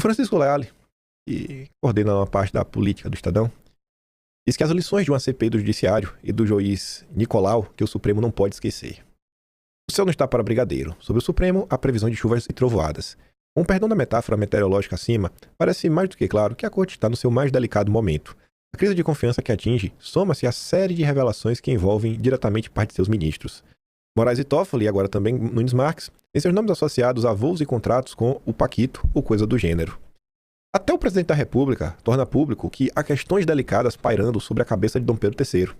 Francisco Leal, que coordena uma parte da política do Estadão, diz que as lições de uma CPI do Judiciário e do juiz Nicolau, que o Supremo não pode esquecer. O céu não está para brigadeiro. Sobre o Supremo, há previsão de chuvas e trovoadas. Com o perdão da metáfora meteorológica acima, parece mais do que claro que a corte está no seu mais delicado momento. A crise de confiança que atinge soma-se à série de revelações que envolvem diretamente parte de seus ministros. Moraes e Toffoli, e agora também Nunes Marques, têm seus nomes associados a voos e contratos com o Paquito ou coisa do gênero. Até o presidente da República torna público que há questões delicadas pairando sobre a cabeça de Dom Pedro III.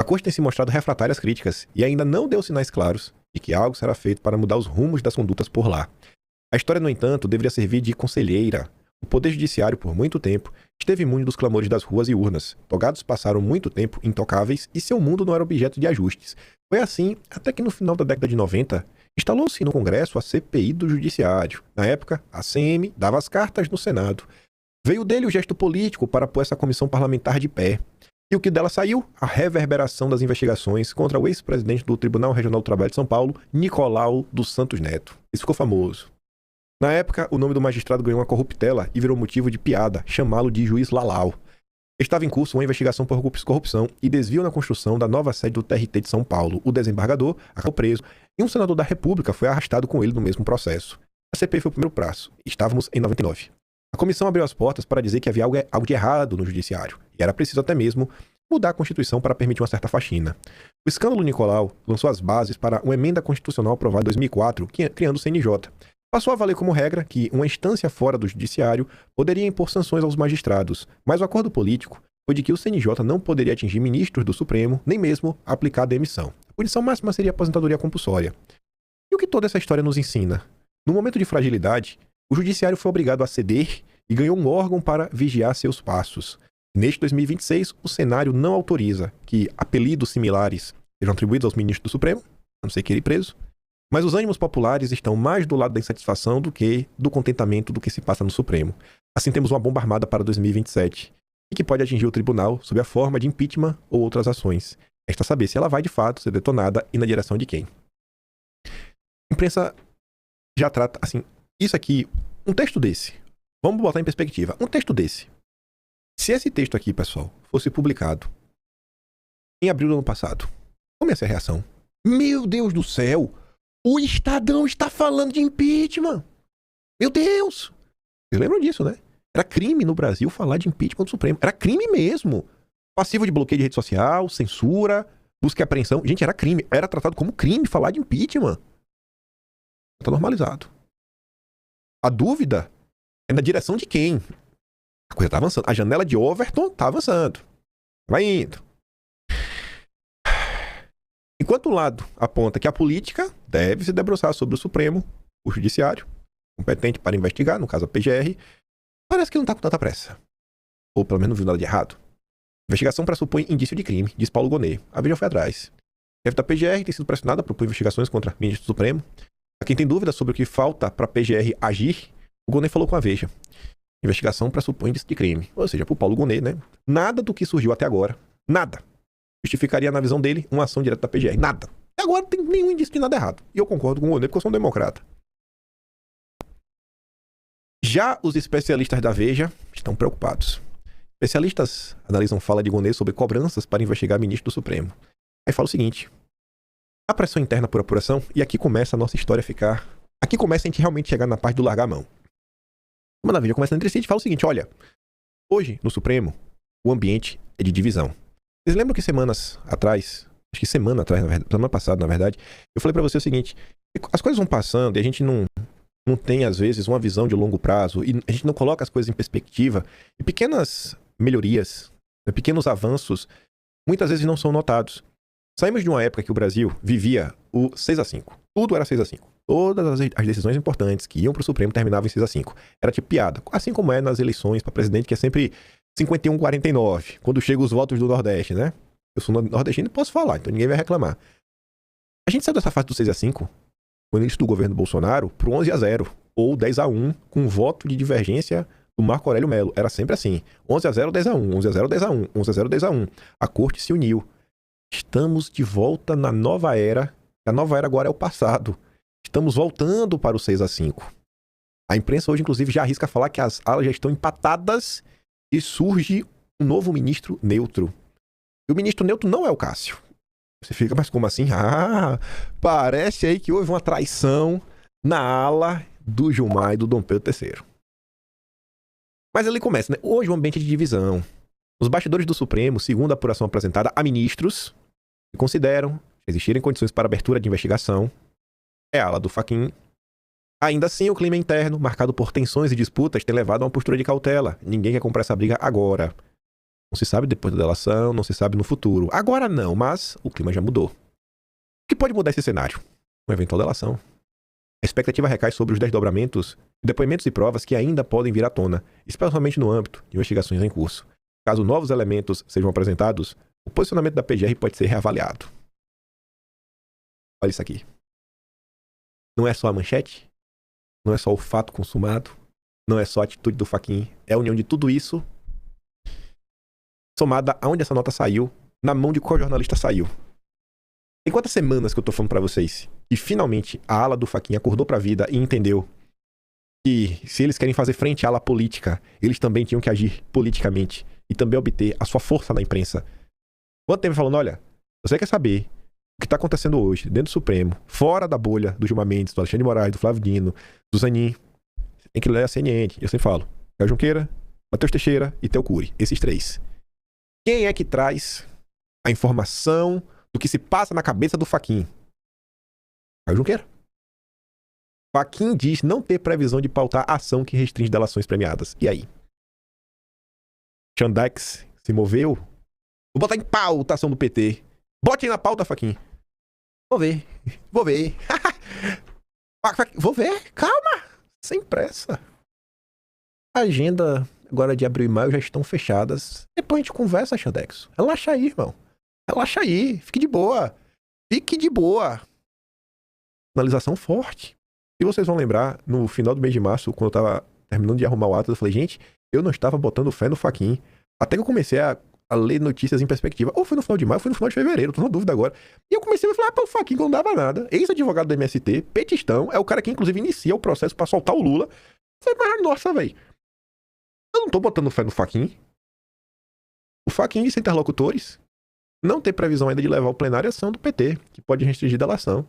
A corte tem se mostrado refratária às críticas e ainda não deu sinais claros de que algo será feito para mudar os rumos das condutas por lá. A história, no entanto, deveria servir de conselheira. O Poder Judiciário, por muito tempo, esteve imune dos clamores das ruas e urnas. Togados passaram muito tempo intocáveis e seu mundo não era objeto de ajustes. Foi assim até que no final da década de 90, instalou-se no Congresso a CPI do Judiciário. Na época, a CM dava as cartas no Senado. Veio dele o gesto político para pôr essa comissão parlamentar de pé. E o que dela saiu? A reverberação das investigações contra o ex-presidente do Tribunal Regional do Trabalho de São Paulo, Nicolau dos Santos Neto. Isso ficou famoso. Na época, o nome do magistrado ganhou uma corruptela e virou motivo de piada, chamá-lo de juiz Lalau. Estava em curso uma investigação por corrupção e desvio na construção da nova sede do TRT de São Paulo. O desembargador acabou preso e um senador da República foi arrastado com ele no mesmo processo. A CPI foi o primeiro prazo. Estávamos em 99. A comissão abriu as portas para dizer que havia algo de errado no judiciário e era preciso até mesmo mudar a Constituição para permitir uma certa faxina. O escândalo Nicolau lançou as bases para uma emenda constitucional aprovada em 2004, criando o CNJ. Passou a valer como regra que uma instância fora do judiciário poderia impor sanções aos magistrados, mas o acordo político foi de que o CNJ não poderia atingir ministros do Supremo, nem mesmo aplicar a demissão. A punição máxima seria a aposentadoria compulsória. E o que toda essa história nos ensina? No momento de fragilidade, o judiciário foi obrigado a ceder e ganhou um órgão para vigiar seus passos. Neste 2026, o cenário não autoriza que apelidos similares sejam atribuídos aos ministros do Supremo, a não ser que ele preso, mas os ânimos populares estão mais do lado da insatisfação do que do contentamento do que se passa no Supremo. Assim temos uma bomba armada para 2027, e que pode atingir o tribunal sob a forma de impeachment ou outras ações. Resta saber se ela vai de fato ser detonada e na direção de quem. A imprensa já trata, assim, isso aqui, um texto desse, vamos botar em perspectiva, um texto desse, se esse texto aqui, pessoal, fosse publicado em abril do ano passado, como ia ser a reação? Meu Deus do céu! O Estadão está falando de impeachment! Meu Deus! Vocês lembram disso, né? Era crime no Brasil falar de impeachment do Supremo. Era crime mesmo. Passivo de bloqueio de rede social, censura, busca e apreensão. Gente, era crime. Era tratado como crime falar de impeachment. Está normalizado. A dúvida é na direção de quem? A coisa está avançando. A janela de Overton está avançando. Vai indo. Enquanto um lado aponta que a política deve se debruçar sobre o Supremo, o Judiciário, competente para investigar, no caso a PGR, parece que não está com tanta pressa. Ou pelo menos não viu nada de errado. A investigação pressupõe indício de crime, diz Paulo Gonet. A Veja foi atrás. A chefe da PGR tem sido pressionada a propor investigações contra o ministro do Supremo. A quem tem dúvidas sobre o que falta para a PGR agir, o Gonet falou com a Veja. A investigação pressupõe indício de crime. Ou seja, para o Paulo Gonet, né? Nada do que surgiu até agora, nada, justificaria, na visão dele, uma ação direta da PGR. Nada. E agora não tem nenhum indício de nada errado. E eu concordo com o Gonet porque eu sou um democrata. Já os especialistas da Veja estão preocupados. Especialistas analisam fala de Gonet sobre cobranças para investigar ministro do Supremo. Aí fala o seguinte: a pressão interna por apuração, e aqui começa a nossa história a ficar... Aqui começa a gente realmente chegar na parte do largar a mão. Como na Veja começa entre si, a gente fala o seguinte: olha, hoje, no Supremo, o ambiente é de divisão. Vocês lembram que semanas atrás, acho que semana atrás, na verdade, semana passada, na verdade, eu falei pra você o seguinte: as coisas vão passando e a gente não tem, às vezes, uma visão de longo prazo e a gente não coloca as coisas em perspectiva e pequenas melhorias, né, pequenos avanços, muitas vezes não são notados. Saímos de uma época que o Brasil vivia o 6-5. Tudo era 6-5. Todas as decisões importantes que iam pro Supremo terminavam em 6-5. Era tipo piada. Assim como é nas eleições para presidente, que é sempre 51-49, quando chegam os votos do Nordeste, né? Eu sou nordestino e posso falar, então ninguém vai reclamar. A gente saiu dessa fase do 6-5, no início do governo Bolsonaro, pro 11-0, ou 10-1, com voto de divergência do Marco Aurélio Mello. Era sempre assim: 11-0, 10-1, 11-0, 10-1, 11-0, 10-1. A corte se uniu. Estamos de volta na nova era. A nova era agora é o passado. Estamos voltando para o 6-5. A imprensa hoje, inclusive, já arrisca falar que as alas já estão empatadas e surge um novo ministro neutro. E o ministro neutro não é o Cássio. Você fica, mas como assim? Ah, parece aí que houve uma traição na ala do Gilmar e do Dom Pedro III. Mas ele começa, né? Hoje o ambiente é de divisão. Os bastidores do Supremo, segundo a apuração apresentada a ministros, que consideram existirem condições para abertura de investigação, é a ala do Fachin. Ainda assim, o clima interno, marcado por tensões e disputas, tem levado a uma postura de cautela. Ninguém quer comprar essa briga agora. Não se sabe depois da delação, não se sabe no futuro. Agora não, mas o clima já mudou. O que pode mudar esse cenário? Uma eventual delação. A expectativa recai sobre os desdobramentos, depoimentos e provas que ainda podem vir à tona, especialmente no âmbito de investigações em curso. Caso novos elementos sejam apresentados, o posicionamento da PGR pode ser reavaliado. Olha isso aqui. Não é só a manchete, não é só o fato consumado, não é só a atitude do Fachin, é a união de tudo isso, somada aonde essa nota saiu, na mão de qual jornalista saiu. Tem quantas semanas que eu tô falando pra vocês que finalmente a ala do Fachin acordou pra vida e entendeu que se eles querem fazer frente à ala política, eles também tinham que agir politicamente e também obter a sua força na imprensa. Quanto tempo falando, olha, você quer saber o que está acontecendo hoje dentro do Supremo, fora da bolha do Gilmar Mendes, do Alexandre de Moraes, do Flávio Dino, do Zanin, você tem que ler a CNN. Eu sempre falo, Caio Junqueira, Matheus Teixeira e Theo Cury, esses três. Quem é que traz a informação do que se passa na cabeça do Fachin? Caio Junqueira. Fachin diz não ter previsão de pautar ação que restringe delações premiadas. E aí? Chandex se moveu? Vou botar em pauta a ação do PT. Bote aí na pauta, Fachin. Vou ver. Vou ver. Vou ver. Calma. Sem pressa. A agenda agora de abril e maio já estão fechadas. Depois a gente conversa, Chandex. Relaxa aí, irmão. Relaxa aí. Fique de boa. Fique de boa. Finalização forte. E vocês vão lembrar, no final do mês de março, quando eu tava terminando de arrumar o ato, eu falei, gente, eu não estava botando fé no Fachin. Até que eu comecei a ler notícias em perspectiva. Ou foi no final de maio, ou foi no final de fevereiro, tô na dúvida agora. E eu comecei a falar, o Fachin que não dava nada. Ex-advogado do MST, petistão, é o cara que inclusive inicia o processo pra soltar o Lula. Eu falei, mas nossa, velho. Eu não tô botando fé no Fachin. O Fachin disse interlocutores não tem previsão ainda de levar ao plenário a ação do PT, que pode restringir delação.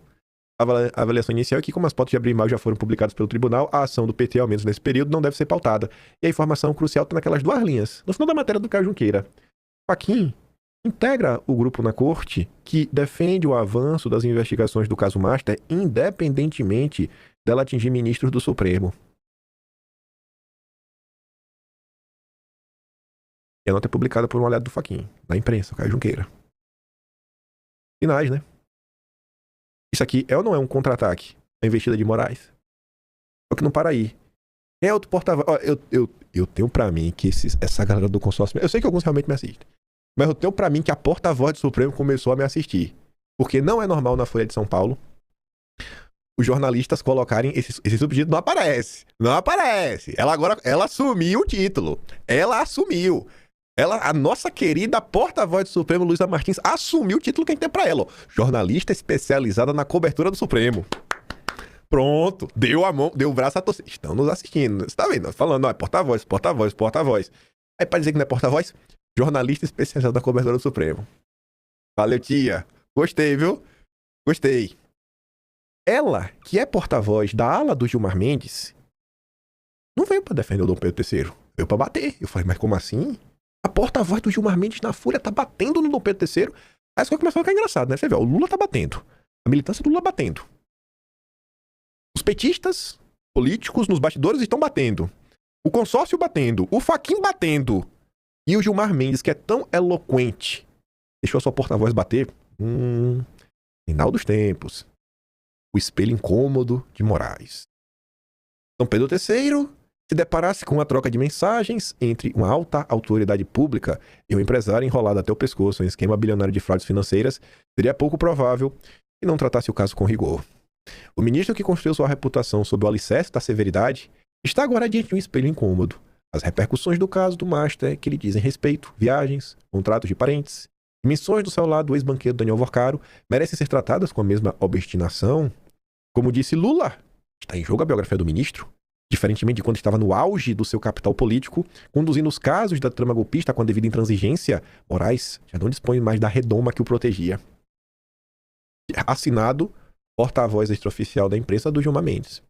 A avaliação inicial é que, como as pautas de abril e maio já foram publicadas pelo tribunal, a ação do PT, ao menos nesse período, não deve ser pautada. E a informação crucial está naquelas duas linhas. No final da matéria do Caio Junqueira, Fachin integra o grupo na corte que defende o avanço das investigações do caso Master, independentemente dela atingir ministros do Supremo. E a nota é publicada por um aliado do Fachin, na imprensa, o Caio Junqueira. Finais, né? Isso aqui é ou não é um contra-ataque? A investida de Moraes? Só que não para aí. Quem é outro porta-voz? Eu tenho pra mim que essa galera do consórcio... Eu sei que alguns realmente me assistem. Mas eu tenho pra mim que a porta-voz do Supremo começou a me assistir. Porque não é normal na Folha de São Paulo os jornalistas colocarem esse subtítulo. Não aparece. Não aparece. Ela assumiu o título. Ela assumiu. A nossa querida porta-voz do Supremo, Luísa Martins, assumiu o título que a gente tem pra ela. Ó. Jornalista especializada na cobertura do Supremo. Pronto. Deu a mão, deu o braço a torcer. Estão nos assistindo. Você tá vendo? Falando, ó, porta-voz, porta-voz, porta-voz. Aí pra dizer que não é porta-voz, jornalista especializado na cobertura do Supremo. Valeu, tia. Gostei, viu? Gostei. Ela, que é porta-voz da ala do Gilmar Mendes, não veio pra defender o Dom Pedro III. Veio pra bater. Eu falei, mas como assim? A porta-voz do Gilmar Mendes na Fúria tá batendo no Dom Pedro III. Aí as coisas começaram a ficar engraçado, né? Você vê, ó, o Lula tá batendo. A militância do Lula batendo. Os petistas políticos nos bastidores estão batendo. O consórcio batendo. O Fachin batendo. E o Gilmar Mendes, que é tão eloquente, deixou a sua porta-voz bater. Final dos tempos. O espelho incômodo de Moraes. Dom Pedro III se deparasse com uma troca de mensagens entre uma alta autoridade pública e um empresário enrolado até o pescoço em esquema bilionário de fraudes financeiras, seria pouco provável que não tratasse o caso com rigor. O ministro que construiu sua reputação sob o alicerce da severidade está agora diante de um espelho incômodo. As repercussões do caso do Master que lhe dizem respeito, viagens, contratos de parentes, missões do celular do ex-banqueiro Daniel Vorcaro merecem ser tratadas com a mesma obstinação. Como disse Lula, está em jogo a biografia do ministro. Diferentemente de quando estava no auge do seu capital político, conduzindo os casos da trama golpista com a devida intransigência, Moraes já não dispõe mais da redoma que o protegia. Assinado, porta-voz extraoficial da imprensa do Gilmar Mendes.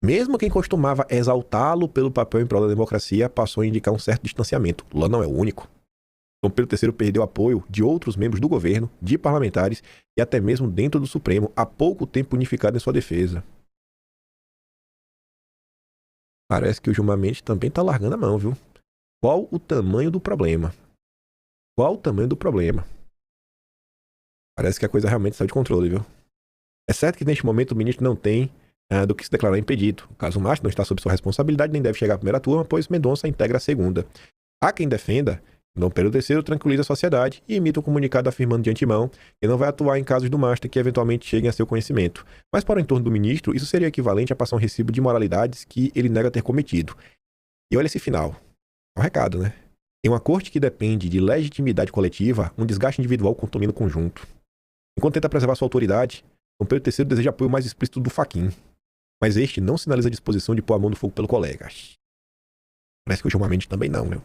Mesmo quem costumava exaltá-lo pelo papel em prol da democracia passou a indicar um certo distanciamento. Lula não é o único. Dom Pedro III perdeu apoio de outros membros do governo, de parlamentares e até mesmo dentro do Supremo, há pouco tempo unificado em sua defesa. Parece que o Gilmar Mendes também tá largando a mão, viu? Qual o tamanho do problema? Qual o tamanho do problema? Parece que a coisa realmente saiu de controle, viu? É certo que neste momento o ministro não tem do que se declarar impedido. O caso Márcio não está sob sua responsabilidade nem deve chegar à primeira turma, pois Mendonça integra a segunda. Há quem defenda que Dom Pedro III tranquiliza a sociedade e emita um comunicado afirmando de antemão que não vai atuar em casos do Master que eventualmente cheguem a seu conhecimento. Mas para o entorno do ministro, isso seria equivalente a passar um recibo de imoralidades que ele nega ter cometido. E olha esse final. É um recado, né? Em uma corte que depende de legitimidade coletiva, um desgaste individual contamina o conjunto. Enquanto tenta preservar sua autoridade, Dom Pedro III deseja apoio mais explícito do Fachin. Mas este não sinaliza a disposição de pôr a mão no fogo pelo colega. Parece que o Gilmar Mendes também não, né?